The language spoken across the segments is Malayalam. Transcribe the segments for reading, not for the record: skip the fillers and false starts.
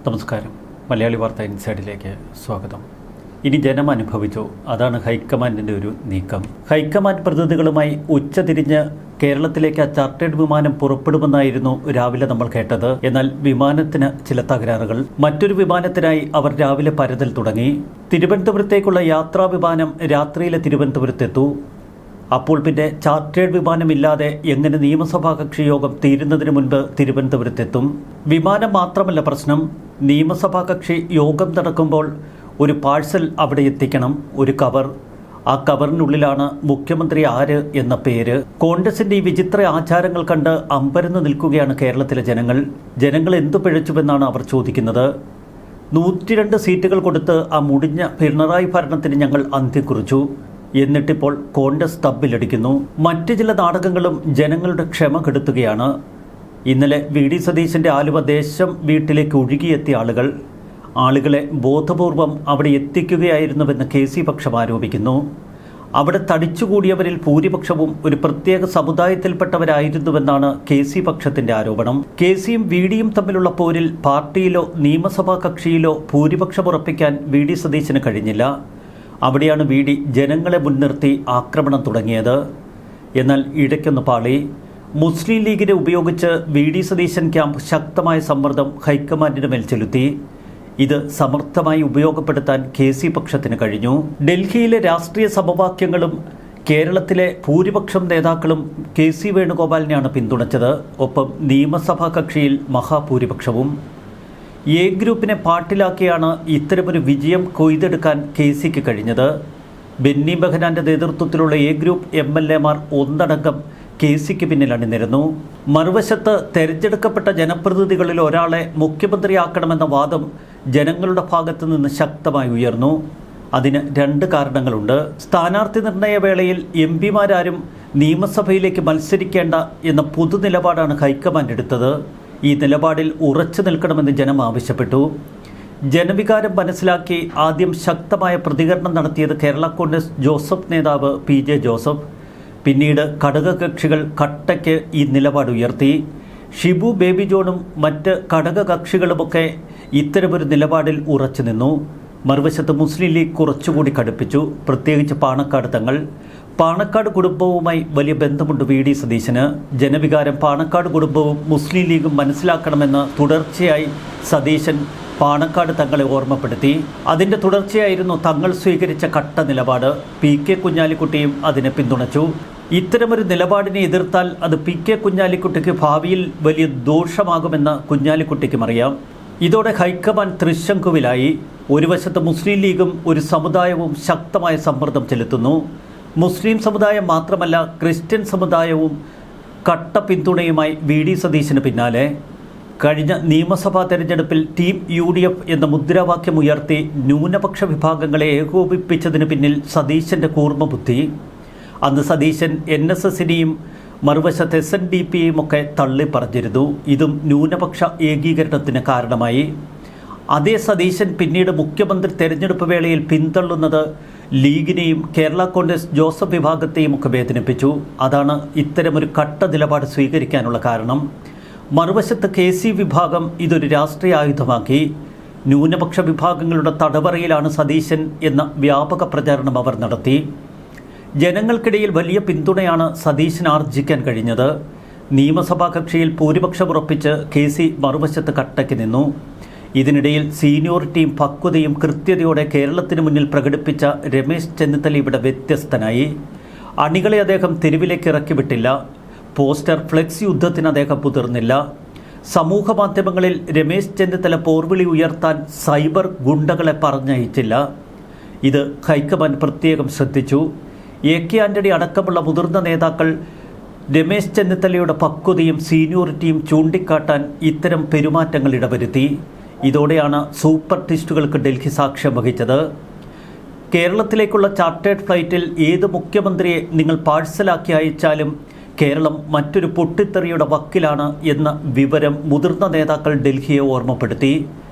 നമസ്കാരം. മലയാളി വാർത്ത ഇൻസൈഡിലേക്ക് സ്വാഗതം. ഇനി ജനം അനുഭവിച്ചു, അതാണ് ഹൈക്കമാൻഡിൻ്റെ ഒരു നീക്കം. ഹൈക്കമാൻഡ് പ്രതിനിധികളുമായി ഉച്ചതിരിഞ്ഞ് കേരളത്തിലേക്ക് ചാർട്ടേഡ് വിമാനം പുറപ്പെടുമെന്നായിരുന്നു രാവിലെ നമ്മൾ കേട്ടത്. എന്നാൽ വിമാനത്തിന് ചില തകരാറുകൾ. മറ്റൊരു വിമാനത്തിനായി അവർ രാവിലെ പരതൽ തുടങ്ങി. തിരുവനന്തപുരത്തേക്കുള്ള യാത്രാ വിമാനം രാത്രിയിലെ തിരുവനന്തപുരത്തെത്തു. അപ്പോൾ പിന്നെ ചാർട്ടേഡ് വിമാനമില്ലാതെ എങ്ങനെ നിയമസഭാ കക്ഷി യോഗം തീരുന്നതിന് മുൻപ് തിരുവനന്തപുരത്തെത്തും? വിമാനം മാത്രമല്ല പ്രശ്നം, നിയമസഭാ കക്ഷി യോഗം നടക്കുമ്പോൾ ഒരു പാഴ്സൽ അവിടെ എത്തിക്കണം, ഒരു കവർ. ആ കവറിനുള്ളിലാണ് മുഖ്യമന്ത്രി ആര് എന്ന പേര്. കോൺഗ്രസിന്റെ ഈ വിചിത്ര ആചാരങ്ങൾ കണ്ട് അമ്പരന്ന് നിൽക്കുകയാണ് കേരളത്തിലെ ജനങ്ങൾ. ജനങ്ങൾ എന്തു പിഴച്ചുവെന്നാണ് അവർ ചോദിക്കുന്നത്. 102 സീറ്റുകൾ കൊടുത്ത് ആ മുടിഞ്ഞ പിണറായി ഭരണത്തിന് ഞങ്ങൾ അന്ത്യം കുറിച്ചു. എന്നിട്ടിപ്പോൾ കോൺഗ്രസ് തബ്ബിലടിക്കുന്നു. മറ്റു ചില നാടകങ്ങളും ജനങ്ങളുടെ ക്ഷമ കെടുത്തുകയാണ്. ഇന്നലെ വി.ഡി. സതീശൻ്റെ ആലുവ ദേശം വീട്ടിലേക്ക് ഒഴുകിയെത്തിയ ആളുകളെ ബോധപൂർവം അവിടെ എത്തിക്കുകയായിരുന്നുവെന്ന് കെ.സി. പക്ഷം ആരോപിക്കുന്നു. അവിടെ തടിച്ചുകൂടിയവരിൽ ഭൂരിപക്ഷവും ഒരു പ്രത്യേക സമുദായത്തിൽപ്പെട്ടവരായിരുന്നുവെന്നാണ് കെ.സി. പക്ഷത്തിൻ്റെ ആരോപണം. കെ.സിയും വി.ഡിയും തമ്മിലുള്ള പോരിൽ പാർട്ടിയിലോ നിയമസഭാ കക്ഷിയിലോ ഭൂരിപക്ഷം ഉറപ്പിക്കാൻ വി.ഡി. സതീശന് കഴിഞ്ഞില്ല. അവിടെയാണ് വി.ഡി. ജനങ്ങളെ മുൻനിർത്തി ആക്രമണം തുടങ്ങിയത്. എന്നാൽ ഇടയ്ക്കൊന്ന് പാളി. മുസ്ലിം ലീഗിനെ ഉപയോഗിച്ച് വി.ഡി. സതീശൻ ക്യാമ്പ് ശക്തമായ സമ്മർദ്ദം ഹൈക്കമാൻഡിന് മേൽ ചെലുത്തി. ഇത് സമർത്ഥമായി ഉപയോഗപ്പെടുത്താൻ കെ.സി. പക്ഷത്തിന് കഴിഞ്ഞു. ഡൽഹിയിലെ രാഷ്ട്രീയ സമവാക്യങ്ങളും കേരളത്തിലെ ഭൂരിപക്ഷം നേതാക്കളും കെ.സി. വേണുഗോപാലിനെയാണ് പിന്തുണച്ചത്. ഒപ്പം നിയമസഭാ കക്ഷിയിൽ മഹാഭൂരിപക്ഷവും. എ ഗ്രൂപ്പിനെ പാട്ടിലാക്കിയാണ് ഇത്തരമൊരു വിജയം കൊയ്തെടുക്കാൻ കെ.സിക്ക് കഴിഞ്ഞത്. ബെന്നി ബെഹനാന്റെ നേതൃത്വത്തിലുള്ള എ ഗ്രൂപ്പ് എം.എൽ.എമാർ ഒന്നടങ്കം കെ.സിക്ക് പിന്നിൽ അണിനിരന്നു. മറുവശത്ത് തെരഞ്ഞെടുക്കപ്പെട്ട ജനപ്രതിനിധികളിൽ ഒരാളെ മുഖ്യമന്ത്രിയാക്കണമെന്ന വാദം ജനങ്ങളുടെ ഭാഗത്തു നിന്ന് ശക്തമായി ഉയർന്നു. അതിന് 2 കാരണങ്ങളുണ്ട്. സ്ഥാനാർത്ഥി നിർണയ വേളയിൽ എം.പിമാരാരും നിയമസഭയിലേക്ക് മത്സരിക്കേണ്ട എന്ന പൊതുനിലപാടാണ് ഹൈക്കമാൻഡ് എടുത്തത്. ഈ നിലപാടിൽ ഉറച്ചു നിൽക്കണമെന്ന് ജനം ആവശ്യപ്പെട്ടു. ജനവികാരം മനസ്സിലാക്കി ആദ്യം ശക്തമായ പ്രതികരണം നടത്തിയത് കേരള കോൺഗ്രസ് ജോസഫ് നേതാവ് പി.ജെ. ജോസഫ്. പിന്നീട് ഘടകകക്ഷികൾ കട്ടയ്ക്ക് ഈ നിലപാട് ഉയർത്തി. ഷിബു ബേബി ജോണും മറ്റ് ഘടകകക്ഷികളുമൊക്കെ ഇത്തരമൊരു നിലപാടിൽ ഉറച്ചു നിന്നു. മറുവശത്ത് മുസ്ലിം ലീഗ് കുറച്ചുകൂടി കടുപ്പിച്ചു, പ്രത്യേകിച്ച് പാണക്കാട് തങ്ങൾ. പാണക്കാട് കുടുംബവുമായി വലിയ ബന്ധമുണ്ട് വി.ഡി. സതീശന്. ജനവികാരം പാണക്കാട് കുടുംബവും മുസ്ലിം ലീഗും മനസ്സിലാക്കണമെന്ന് തുടർച്ചയായി സതീശൻ പാണക്കാട് തങ്ങളെ ഓർമ്മപ്പെടുത്തി. അതിൻ്റെ തുടർച്ചയായിരുന്നു തങ്ങൾ സ്വീകരിച്ച കട്ട നിലപാട്. പി.കെ. കുഞ്ഞാലിക്കുട്ടിയും അതിനെ പിന്തുണച്ചു. ഇത്തരമൊരു നിലപാടിനെ എതിർത്താൽ അത് പി.കെ. കുഞ്ഞാലിക്കുട്ടിക്ക് ഭാവിയിൽ വലിയ ദോഷമാകുമെന്ന് കുഞ്ഞാലിക്കുട്ടിക്കും അറിയാം. ഇതോടെ ഹൈക്കമാൻഡ് തൃശങ്കുവിലായി. ഒരു വശത്ത് മുസ്ലിം ലീഗും ഒരു സമുദായവും ശക്തമായ സമ്മർദ്ദം ചെലുത്തുന്നു. മുസ്ലിം സമുദായം മാത്രമല്ല, ക്രിസ്ത്യൻ സമുദായവും കട്ട പിന്തുണയുമായി വി.ഡി. സതീശന് പിന്നാലെ. കഴിഞ്ഞ നിയമസഭാ തെരഞ്ഞെടുപ്പിൽ ടീം UDF എന്ന മുദ്രാവാക്യം ഉയർത്തി ന്യൂനപക്ഷ വിഭാഗങ്ങളെ ഏകോപിപ്പിച്ചതിന് പിന്നിൽ സതീശൻ്റെ കൂർമ്മബുദ്ധി. അന്ന് സതീശൻ NSSനെയും മറുവശത്ത് SNDPയെയും ഒക്കെ തള്ളിപ്പറഞ്ഞിരുന്നു. ഇതും ന്യൂനപക്ഷ ഏകീകരണത്തിന് കാരണമായി. അതേ സതീശൻ പിന്നീട് മുഖ്യമന്ത്രി തെരഞ്ഞെടുപ്പ് വേളയിൽ പിന്തള്ളുന്നത് ലീഗിനെയും കേരള കോൺഗ്രസ് ജോസഫ് വിഭാഗത്തെയും ഒക്കെ വേദനിപ്പിച്ചു. അതാണ് ഇത്തരമൊരു കട്ട നിലപാട് സ്വീകരിക്കാനുള്ള കാരണം. മറുവശത്ത് കെ.സി. വിഭാഗം ഇതൊരു രാഷ്ട്രീയ ആയുധമാക്കി. ന്യൂനപക്ഷ വിഭാഗങ്ങളുടെ തടവറയിലാണ് സതീശൻ എന്ന വ്യാപക പ്രചാരണം അവർ നടത്തി. ജനങ്ങൾക്കിടയിൽ വലിയ പിന്തുണയാണ് സതീശന് ആർജിക്കാൻ കഴിഞ്ഞത്. നിയമസഭാ കക്ഷിയിൽ ഭൂരിപക്ഷം ഉറപ്പിച്ച് കെ.സി. മറുവശത്ത് കട്ടയ്ക്ക് നിന്നു. ഇതിനിടയിൽ സീനിയോറിറ്റിയും പക്വതയും കൃത്യതയോടെ കേരളത്തിന് മുന്നിൽ പ്രകടിപ്പിച്ച രമേശ് ചെന്നിത്തല ഇവിടെ വ്യത്യസ്തനായി. അണികളെ അദ്ദേഹം തെരുവിലേക്ക് ഇറക്കിവിട്ടില്ല. പോസ്റ്റർ ഫ്ലെക്സ് യുദ്ധത്തിന് അദ്ദേഹം മുതിർന്നില്ല. സമൂഹ മാധ്യമങ്ങളിൽ രമേശ് ചെന്നിത്തല പോർവിളി ഉയർത്താൻ സൈബർ ഗുണ്ടകളെ പറഞ്ഞയച്ചില്ല. ഇത് ഹൈക്കമാൻഡ് പ്രത്യേകം ശ്രദ്ധിച്ചു. A.K. ആന്റണി അടക്കമുള്ള മുതിർന്ന നേതാക്കൾ രമേശ് ചെന്നിത്തലയുടെ പക്വതയും സീനിയോറിറ്റിയും ചൂണ്ടിക്കാട്ടാൻ ഇത്തരം പെരുമാറ്റങ്ങൾ ഇടവരുത്തി. ഇതോടെയാണ് സൂപ്പർ ടിസ്റ്റുകൾക്ക് ഡൽഹി സാക്ഷ്യം വഹിച്ചത്. കേരളത്തിലേക്കുള്ള ചാർട്ടേഡ് ഫ്ലൈറ്റിൽ ഏത് മുഖ്യമന്ത്രിയെ നിങ്ങൾ പാഴ്സലാക്കി അയച്ചാലും കേരളം മറ്റൊരു പൊട്ടിത്തെറിയുടെ വക്കിലാണ് എന്ന വിവരം മുതിർന്ന നേതാക്കൾ ഡൽഹിയെ ഓർമ്മപ്പെടുത്തി.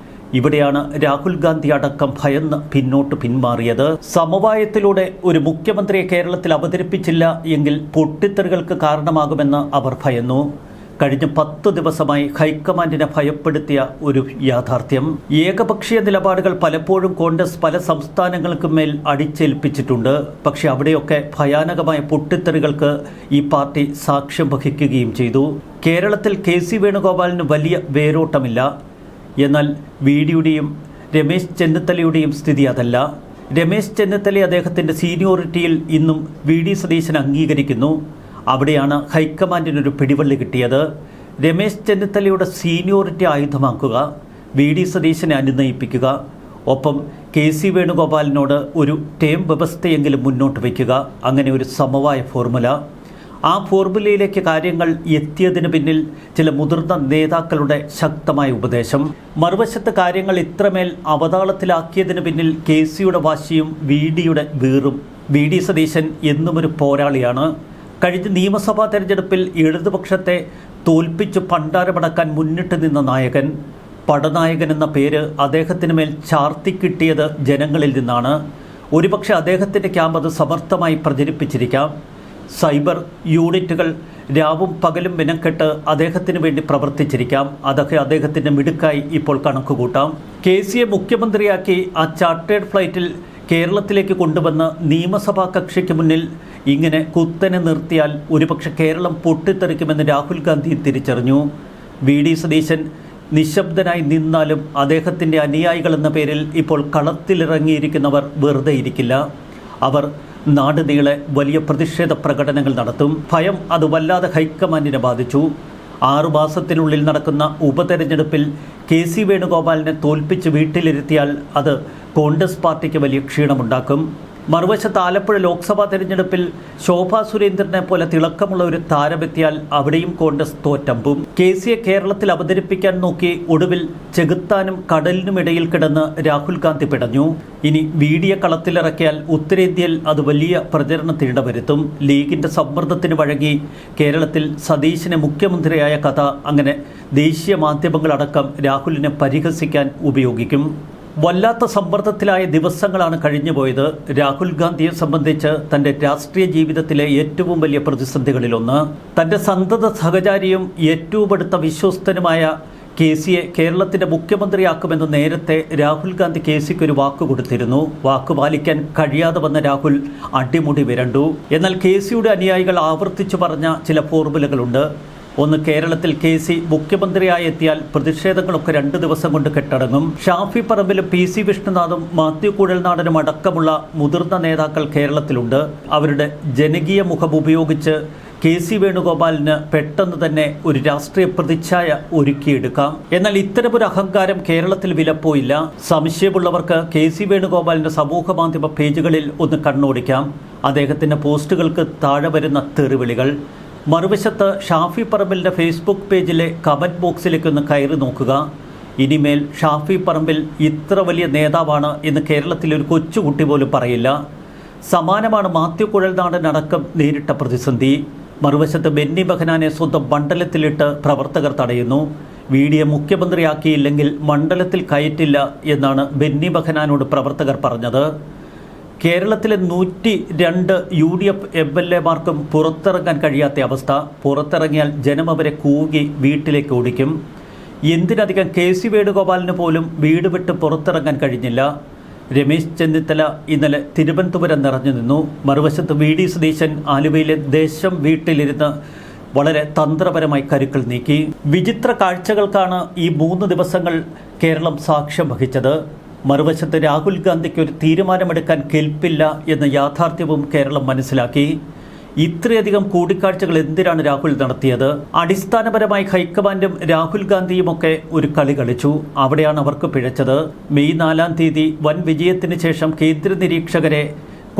ഇവിടെയാണ് രാഹുൽ ഗാന്ധി അടക്കം ഭയന്ന് പിന്നോട്ട് പിന്മാറിയത്. സമവായത്തിലൂടെ ഒരു മുഖ്യമന്ത്രിയെ കേരളത്തിൽ അവതരിപ്പിച്ചില്ല എങ്കിൽ പൊട്ടിത്തെറികൾക്ക് കാരണമാകുമെന്ന് അവർ ഭയന്നു. കഴിഞ്ഞ 10 ദിവസമായി ഹൈക്കമാൻഡിനെ ഭയപ്പെടുത്തിയ ഒരു യാഥാർത്ഥ്യം. ഏകപക്ഷീയ നിലപാടുകൾ പലപ്പോഴും കോൺഗ്രസ് പല സംസ്ഥാനങ്ങൾക്കും മേൽ അടിച്ചേൽപ്പിച്ചിട്ടുണ്ട്. പക്ഷെ അവിടെയൊക്കെ ഭയാനകമായ പൊട്ടിത്തെറികൾക്ക് ഈ പാർട്ടി സാക്ഷ്യം വഹിക്കുകയും ചെയ്തു. കേരളത്തിൽ കെ.സി. വേണുഗോപാലിന് വലിയ വേരോട്ടമില്ല. എന്നാൽ വിഡിയുടെയും രമേശ് ചെന്നിത്തലയുടെയും സ്ഥിതി അതല്ല. രമേശ് ചെന്നിത്തല അദ്ദേഹത്തിൻ്റെ സീനിയോറിറ്റിയിൽ ഇന്നും വി.ഡി. സതീശൻ അംഗീകരിക്കുന്നു. അവിടെയാണ് ഹൈക്കമാൻഡിനൊരു പിടിവള്ളി കിട്ടിയത്. രമേശ് ചെന്നിത്തലയുടെ സീനിയോറിറ്റി ആയുധമാക്കുക, വി.ഡി. സതീശനെ അനുനയിപ്പിക്കുക, ഒപ്പം കെ.സി. വേണുഗോപാലിനോട് ഒരു ടേം വ്യവസ്ഥയെങ്കിലും മുന്നോട്ട് വയ്ക്കുക. അങ്ങനെ ഒരു സമവായ ഫോർമുല. ആ ഫോർമുലയിലേക്ക് കാര്യങ്ങൾ എത്തിയതിന് പിന്നിൽ ചില മുതിർന്ന നേതാക്കളുടെ ശക്തമായ ഉപദേശം. മറുവശത്ത് കാര്യങ്ങൾ ഇത്രമേൽ അവതാളത്തിലാക്കിയതിന് പിന്നിൽ കെ.സിയുടെ വാശിയും വി.ഡിയുടെ വീറും. വി.ഡി. സതീശൻ എന്നും ഒരു പോരാളിയാണ്. കഴിഞ്ഞ നിയമസഭാ തെരഞ്ഞെടുപ്പിൽ ഇടതുപക്ഷത്തെ തോൽപ്പിച്ച് ഭണ്ഡാരമടക്കാൻ മുന്നിട്ട് നിന്ന നായകൻ. പടനായകൻ എന്ന പേര് അദ്ദേഹത്തിന് മേൽ ചാർത്തിക്കിട്ടിയത് ജനങ്ങളിൽ നിന്നാണ്. ഒരുപക്ഷെ അദ്ദേഹത്തിൻ്റെ ക്യാമ്പ് അത് സമർത്ഥമായി പ്രചരിപ്പിച്ചിരിക്കാം. സൈബർ യൂണിറ്റുകൾ രാവും പകലും മെനക്കെട്ട് അദ്ദേഹത്തിന് വേണ്ടി പ്രവർത്തിച്ചിരിക്കാം. അതൊക്കെ അദ്ദേഹത്തിൻ്റെ മിടുക്കായി ഇപ്പോൾ കണക്കുകൂട്ടാം. കെ.സിയെ മുഖ്യമന്ത്രിയാക്കി ആ ചാർട്ടേഡ് ഫ്ലൈറ്റിൽ കേരളത്തിലേക്ക് കൊണ്ടുവന്ന് നിയമസഭാ കക്ഷിക്ക് മുന്നിൽ ഇങ്ങനെ കുത്തനെ നിർത്തിയാൽ ഒരുപക്ഷെ കേരളം പൊട്ടിത്തെറിക്കുമെന്ന് രാഹുൽ ഗാന്ധി തിരിച്ചറിഞ്ഞു. വി.ഡി. സതീശൻ നിശബ്ദനായി നിന്നാലും അദ്ദേഹത്തിൻ്റെ അനുയായികൾ എന്ന പേരിൽ ഇപ്പോൾ കളത്തിലിറങ്ങിയിരിക്കുന്നവർ വെറുതെ ഇരിക്കില്ല. അവർ നാട് നീളെ വലിയ പ്രതിഷേധ പ്രകടനങ്ങൾ നടത്തും. ഭയം അത് വല്ലാതെ ഹൈക്കമാൻഡിനെ ബാധിച്ചു. 6 മാസത്തിനുള്ളിൽ നടക്കുന്ന ഉപതെരഞ്ഞെടുപ്പിൽ കെ.സി. വേണുഗോപാലിനെ തോൽപ്പിച്ച് വീട്ടിലിരുത്തിയാൽ അത് കോൺഗ്രസ് പാർട്ടിക്ക് വലിയ ക്ഷീണമുണ്ടാക്കും. മറുവശത്ത് ആലപ്പുഴ ലോക്സഭാ തെരഞ്ഞെടുപ്പിൽ ശോഭാ സുരേന്ദ്രനെ പോലെ തിളക്കമുള്ള ഒരു താരമെത്തിയാൽ അവിടെയും കോൺഗ്രസ് തോറ്റമ്പും. കെ.സിയെ കേരളത്തിൽ അവതരിപ്പിക്കാൻ നോക്കി ഒടുവിൽ ചെകുത്താനും കടലിനുമിടയിൽ കിടന്ന് രാഹുൽ ഗാന്ധി പിടഞ്ഞു. ഇനി വി.ഡിയെ കളത്തിലിറക്കിയാൽ ഉത്തരേന്ത്യയിൽ അത് വലിയ പ്രചരണത്തിന് ഇടവരുത്തും. ലീഗിൻ്റെ സമ്മർദ്ദത്തിന് വഴങ്ങി കേരളത്തിൽ സതീശനെ മുഖ്യമന്ത്രിയായ കഥ അങ്ങനെ ദേശീയ മാധ്യമങ്ങളടക്കം രാഹുലിനെ പരിഹസിക്കാൻ ഉപയോഗിക്കും. വല്ലാത്ത സമ്മർദ്ദത്തിലായ ദിവസങ്ങളാണ് കഴിഞ്ഞുപോയത്. രാഹുൽ ഗാന്ധിയെ സംബന്ധിച്ച് തൻ്റെ രാഷ്ട്രീയ ജീവിതത്തിലെ ഏറ്റവും വലിയ പ്രതിസന്ധികളിലൊന്ന്. തൻ്റെ സന്തത സഹചാരിയും ഏറ്റവും അടുത്ത വിശ്വസ്തനുമായ കെ.സിയെ കേരളത്തിൻ്റെ മുഖ്യമന്ത്രിയാക്കുമെന്ന് നേരത്തെ രാഹുൽ ഗാന്ധി കെ.സിക്ക് ഒരു വാക്ക് കൊടുത്തിരുന്നു. വാക്ക് പാലിക്കാൻ കഴിയാതെ വന്ന രാഹുൽ അടിമുടി വിരണ്ടു. എന്നാൽ കെ.സിയുടെ അനുയായികൾ ആവർത്തിച്ചു പറഞ്ഞ ചില ഫോർമുലകളുണ്ട്. ഒന്ന്, കേരളത്തിൽ കെ.സി മുഖ്യമന്ത്രിയായി എത്തിയാൽ പ്രതിഷേധങ്ങളൊക്കെ 2 ദിവസം കൊണ്ട് കെട്ടടങ്ങും. ഷാഫി പറമ്പിലും പി.സി വിഷ്ണുനാഥും മാത്യു കുഴൽനാടനും അടക്കമുള്ള മുതിർന്ന നേതാക്കൾ കേരളത്തിലുണ്ട്. അവരുടെ ജനകീയ മുഖം ഉപയോഗിച്ച് കെ.സി വേണുഗോപാലിന് പെട്ടെന്ന് തന്നെ ഒരു രാഷ്ട്രീയ പ്രതിച്ഛായ ഒരുക്കിയെടുക്കാം. എന്നാൽ ഇത്തരമൊരു അഹങ്കാരം കേരളത്തിൽ വിലപ്പോയില്ല. സംശയമുള്ളവർക്ക് കെ.സി വേണുഗോപാലിൻ്റെ സമൂഹ മാധ്യമ പേജുകളിൽ ഒന്ന് കണ്ണോടിക്കാം. അദ്ദേഹത്തിൻ്റെ പോസ്റ്റുകൾക്ക് താഴെ വരുന്ന തെറിവിളികൾ. മറുവശത്ത് ഷാഫി പറമ്പിലിൻ്റെ ഫേസ്ബുക്ക് പേജിലെ കമൻറ്റ് ബോക്സിലേക്കൊന്ന് കയറി നോക്കുക. ഇനിമേൽ ഷാഫി പറമ്പിൽ ഇത്ര വലിയ നേതാവാണ് എന്ന് കേരളത്തിലെ ഒരു കൊച്ചുകുട്ടി പോലും പറയില്ല. സമാനമാണ് മാത്യു കുഴൽനാടൻ അടക്കം നേരിട്ട പ്രതിസന്ധി. മറുവശത്ത് ബെന്നി ബെഹനാനെ സ്വന്തം മണ്ഡലത്തിലിട്ട് പ്രവർത്തകർ തടയുന്നു. വി.ഡിയെ മുഖ്യമന്ത്രിയാക്കിയില്ലെങ്കിൽ മണ്ഡലത്തിൽ കയറ്റില്ല എന്നാണ് ബെന്നി ബെഹനാനോട് പ്രവർത്തകർ പറഞ്ഞത്. കേരളത്തിലെ 102 UDF MLA-മാർക്കും പുറത്തിറങ്ങാൻ കഴിയാത്ത അവസ്ഥ. പുറത്തിറങ്ങിയാൽ ജനം അവരെ കൂകി വീട്ടിലേക്ക് ഓടിക്കും. എന്തിനധികം കെ.സി വേണുഗോപാലിന് പോലും വീട് വിട്ട് പുറത്തിറങ്ങാൻ കഴിഞ്ഞില്ല. രമേശ് ചെന്നിത്തല ഇന്നലെ തിരുവനന്തപുരം നിറഞ്ഞു നിന്നു. മറുവശത്ത് വി.ഡി. സതീശൻ ആലുവയിലെ ദേശം വീട്ടിലിരുന്ന് വളരെ തന്ത്രപരമായി കരുക്കൾ നീക്കി. വിചിത്ര കാഴ്ചകൾക്കാണ് ഈ 3 ദിവസങ്ങൾ കേരളം സാക്ഷ്യം വഹിച്ചത്. മറുവശത്ത് രാഹുൽ ഗാന്ധിക്ക് ഒരു തീരുമാനമെടുക്കാൻ കെൽപ്പില്ല എന്ന യാഥാർത്ഥ്യവും കേരളം മനസ്സിലാക്കി. ഇത്രയധികം കൂടിക്കാഴ്ചകൾ എന്തിനാണ് രാഹുൽ നടത്തിയത്? അടിസ്ഥാനപരമായി ഹൈക്കമാൻഡും രാഹുൽ ഗാന്ധിയുമൊക്കെ ഒരു കളി കളിച്ചു. അവിടെയാണ് അവർക്ക് പിഴച്ചത്. മെയ് 4-ാം തീയതി വൻ വിജയത്തിന് ശേഷം കേന്ദ്ര നിരീക്ഷകരെ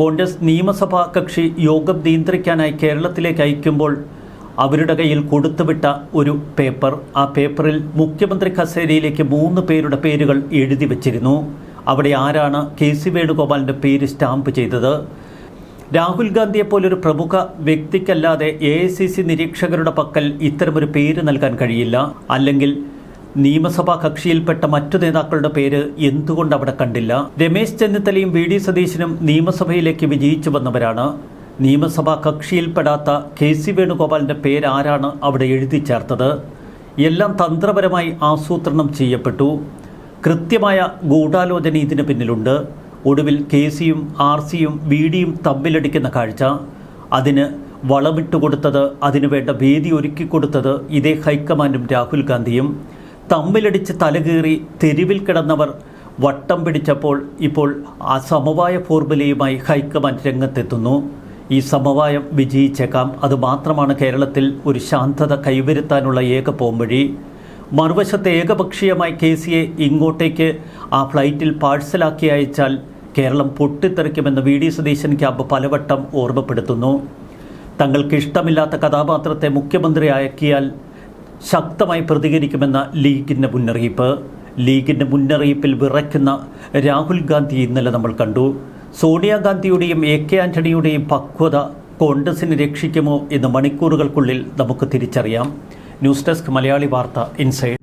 കോൺഗ്രസ് നിയമസഭാ കക്ഷി യോഗം നിയന്ത്രിക്കാനായി കേരളത്തിലേക്ക് അയക്കുമ്പോൾ അവരുടെ കയ്യിൽ കൊടുത്തുവിട്ട ഒരു പേപ്പർ. ആ പേപ്പറിൽ മുഖ്യമന്ത്രി കസേരയിലേക്ക് 3 പേരുടെ പേരുകൾ എഴുതി വച്ചിരുന്നു. അവിടെ ആരാണ് കെ.സി വേണുഗോപാലിൻ്റെ പേര് സ്റ്റാമ്പ് ചെയ്തത്? രാഹുൽ ഗാന്ധിയെപ്പോലൊരു പ്രമുഖ വ്യക്തിക്കല്ലാതെ AICC നിരീക്ഷകരുടെ പക്കൽ ഇത്തരമൊരു പേര് നൽകാൻ കഴിയില്ല. അല്ലെങ്കിൽ നിയമസഭാ കക്ഷിയിൽപ്പെട്ട മറ്റു നേതാക്കളുടെ പേര് എന്തുകൊണ്ട് അവിടെ കണ്ടില്ല? രമേശ് ചെന്നിത്തലയും വി.ഡി. സതീശനും നിയമസഭയിലേക്ക് വിജയിച്ചു വന്നവരാണ്. നിയമസഭാ കക്ഷിയിൽപ്പെടാത്ത KC വേണുഗോപാലിൻ്റെ പേരാരാണ് അവിടെ എഴുതി ചേർത്തത്? എല്ലാം തന്ത്രപരമായി ആസൂത്രണം ചെയ്യപ്പെട്ടു. കൃത്യമായ ഗൂഢാലോചന ഇതിന് പിന്നിലുണ്ട്. ഒടുവിൽ KCയും RCയും VDയും തമ്മിലടിക്കുന്ന കാഴ്ച. അതിന് വളമിട്ടുകൊടുത്തത്, അതിനുവേണ്ട വേദി ഒരുക്കിക്കൊടുത്തത് ഇതേ ഹൈക്കമാൻഡും രാഹുൽ ഗാന്ധിയും. തമ്മിലടിച്ച് തലകീറി തെരുവിൽ കിടന്നവർ വട്ടം പിടിച്ചപ്പോൾ ഇപ്പോൾ ആ സമവായ ഫോർമുലയുമായി ഹൈക്കമാൻഡ് രംഗത്തെത്തുന്നു. ഈ സമവായം വിജയിച്ചേക്കാം. അതുമാത്രമാണ് കേരളത്തിൽ ഒരു ശാന്തത കൈവരുത്താനുള്ള ഏക പോംവഴി. മറുവശത്ത് ഏകപക്ഷീയമായി KCയെ ഇങ്ങോട്ടേക്ക് ആ ഫ്ലൈറ്റിൽ പാഴ്സലാക്കി അയച്ചാൽ കേരളം പൊട്ടിത്തെറിക്കുമെന്ന് VD സതീശൻ ക്യാമ്പ് പലവട്ടം ഓർമ്മപ്പെടുത്തുന്നു. തങ്ങൾക്ക് ഇഷ്ടമില്ലാത്ത കഥാപാത്രത്തെ മുഖ്യമന്ത്രിയാക്കിയാൽ ശക്തമായി പ്രതികരിക്കുമെന്ന ലീഗിൻ്റെ മുന്നറിയിപ്പ്. ലീഗിൻ്റെ മുന്നറിയിപ്പിൽ വിറയ്ക്കുന്ന രാഹുൽ ഗാന്ധി ഇന്നലെ നമ്മൾ കണ്ടു. സോണിയാഗാന്ധിയുടെയും AK ആൻ്റണിയുടെയും പക്വത കോൺഗ്രസിനെ രക്ഷിക്കുമോ എന്ന് മണിക്കൂറുകൾക്കുള്ളിൽ നമുക്ക് തിരിച്ചറിയാം. ന്യൂസ് ഡെസ്ക് മലയാളി വാർത്ത ഇൻസൈഡ്.